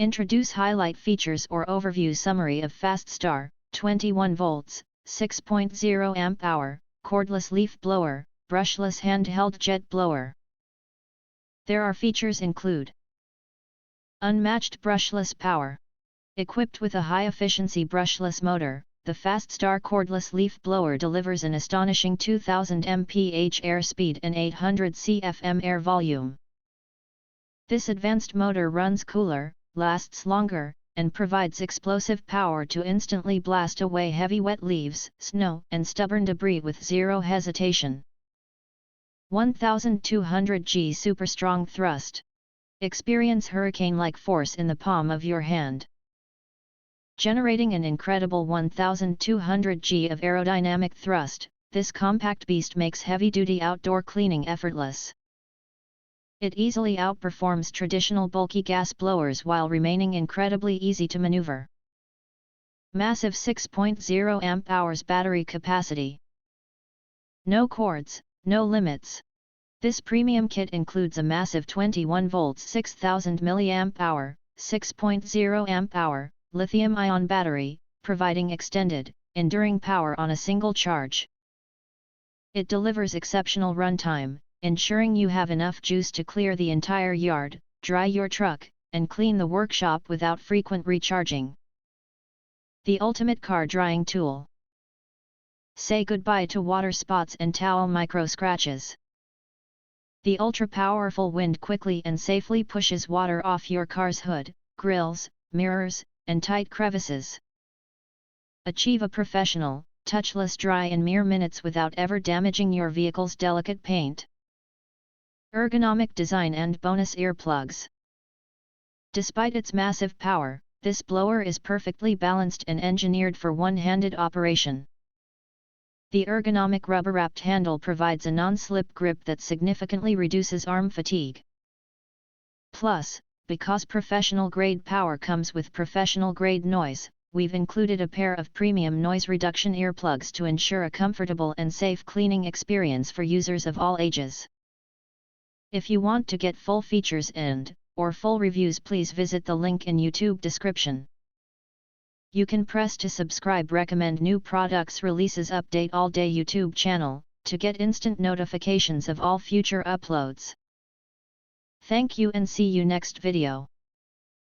Introduce highlight features or overview summary of Faststar 21V 6.0Ah Cordless Leaf Blower, Brushless Handheld Jet Blower. There are features include: unmatched brushless power. Equipped with a high-efficiency brushless motor, the Faststar cordless leaf blower delivers an astonishing 2000 mph air speed and 800 cfm air volume. This advanced motor runs cooler, lasts longer, and provides explosive power to instantly blast away heavy wet leaves, snow, and stubborn debris with zero hesitation. 1200 G super strong thrust. Experience hurricane-like force in the palm of your hand. Generating an incredible 1200 G of aerodynamic thrust, this compact beast makes heavy-duty outdoor cleaning effortless. It easily outperforms traditional bulky gas blowers while remaining incredibly easy to maneuver. Massive 6.0 amp-hours battery capacity. No cords, no limits. This premium kit includes a massive 21V 6000mAh, 6.0 amp-hour, lithium-ion battery, providing extended, enduring power on a single charge. It delivers exceptional runtime, ensuring you have enough juice to clear the entire yard, dry your truck, and clean the workshop without frequent recharging. The ultimate car drying tool. Say goodbye to water spots and towel micro scratches. The ultra-powerful wind quickly and safely pushes water off your car's hood, grills, mirrors, and tight crevices. Achieve a professional, touchless dry in mere minutes without ever damaging your vehicle's delicate paint. Ergonomic design and bonus earplugs. Despite its massive power, this blower is perfectly balanced and engineered for one-handed operation. The ergonomic rubber-wrapped handle provides a non-slip grip that significantly reduces arm fatigue. Plus, because professional-grade power comes with professional-grade noise, we've included a pair of premium noise reduction earplugs to ensure a comfortable and safe cleaning experience for users of all ages. If you want to get full features or full reviews, please visit the link in YouTube description. You can press to subscribe recommend new products releases update all day YouTube channel, to get instant notifications of all future uploads. Thank you and see you next video.